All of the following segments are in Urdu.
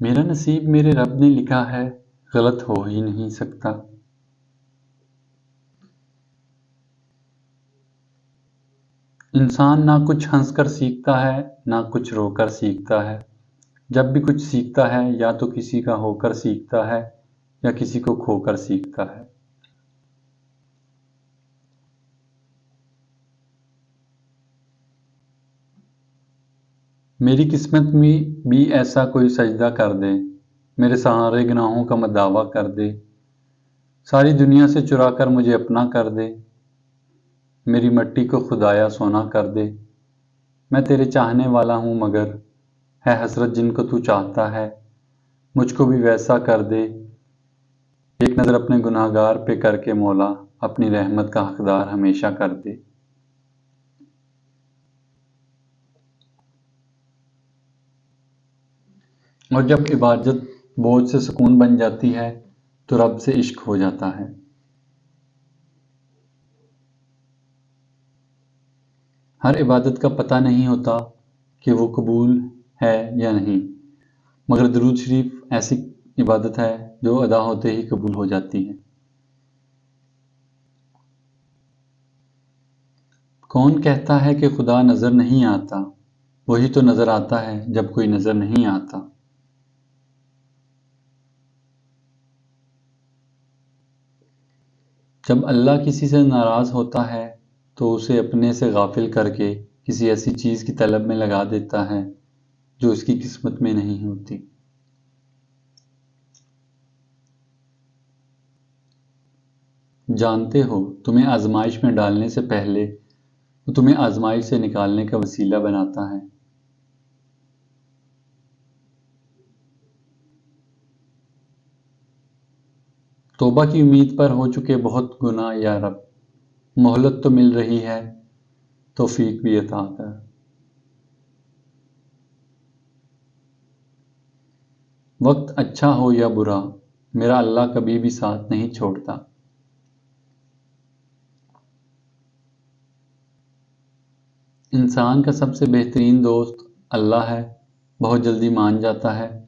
میرا نصیب میرے رب نے لکھا ہے، غلط ہو ہی نہیں سکتا۔ انسان نہ کچھ ہنس کر سیکھتا ہے، نہ کچھ رو کر سیکھتا ہے۔ جب بھی کچھ سیکھتا ہے یا تو کسی کا ہو کر سیکھتا ہے یا کسی کو کھو کر سیکھتا ہے۔ میری قسمت میں بھی ایسا کوئی سجدہ کر دے، میرے سارے گناہوں کا مداوع کر دے، ساری دنیا سے چرا کر مجھے اپنا کر دے، میری مٹی کو خدایا سونا کر دے۔ میں تیرے چاہنے والا ہوں مگر ہے حسرت جن کو تو چاہتا ہے، مجھ کو بھی ویسا کر دے۔ ایک نظر اپنے گناہگار پہ کر کے مولا، اپنی رحمت کا حقدار ہمیشہ کر دے۔ اور جب عبادت بوجھ سے سکون بن جاتی ہے تو رب سے عشق ہو جاتا ہے۔ ہر عبادت کا پتہ نہیں ہوتا کہ وہ قبول ہے یا نہیں، مگر درود شریف ایسی عبادت ہے جو ادا ہوتے ہی قبول ہو جاتی ہے۔ کون کہتا ہے کہ خدا نظر نہیں آتا؟ وہی تو نظر آتا ہے جب کوئی نظر نہیں آتا۔ جب اللہ کسی سے ناراض ہوتا ہے تو اسے اپنے سے غافل کر کے کسی ایسی چیز کی طلب میں لگا دیتا ہے جو اس کی قسمت میں نہیں ہوتی۔ جانتے ہو تمہیں آزمائش میں ڈالنے سے پہلے وہ تمہیں آزمائش سے نکالنے کا وسیلہ بناتا ہے۔ توبہ کی امید پر ہو چکے بہت گناہ یا رب، مہلت تو مل رہی ہے، توفیق بھی عطا کر۔ وقت اچھا ہو یا برا، میرا اللہ کبھی بھی ساتھ نہیں چھوڑتا۔ انسان کا سب سے بہترین دوست اللہ ہے، بہت جلدی مان جاتا ہے،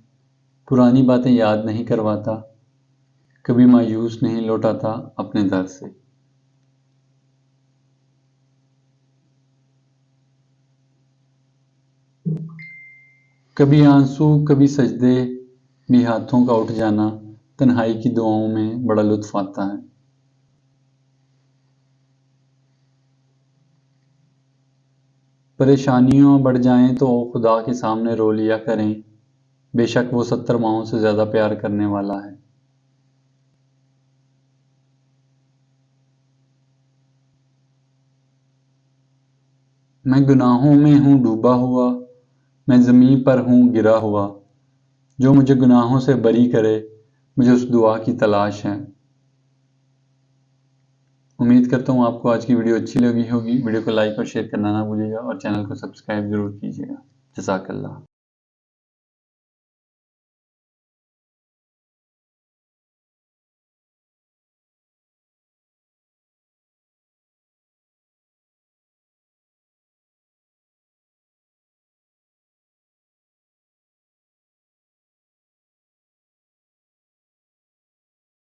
پرانی باتیں یاد نہیں کرواتا، کبھی مایوس نہیں لوٹاتا اپنے در سے۔ کبھی آنسو کبھی سجدے بھی ہاتھوں کا اٹھ جانا، تنہائی کی دعاؤں میں بڑا لطف آتا ہے۔ پریشانیوں بڑھ جائیں تو خدا کے سامنے رو لیا کریں، بے شک وہ 70 ماؤں سے زیادہ پیار کرنے والا ہے۔ میں گناہوں میں ہوں ڈوبا ہوا، میں زمین پر ہوں گرا ہوا، جو مجھے گناہوں سے بری کرے، مجھے اس دعا کی تلاش ہے۔ امید کرتا ہوں آپ کو آج کی ویڈیو اچھی لگی ہوگی۔ ویڈیو کو لائک اور شیئر کرنا نہ بھولیے گا اور چینل کو سبسکرائب ضرور کیجیے گا۔ جزاک اللہ۔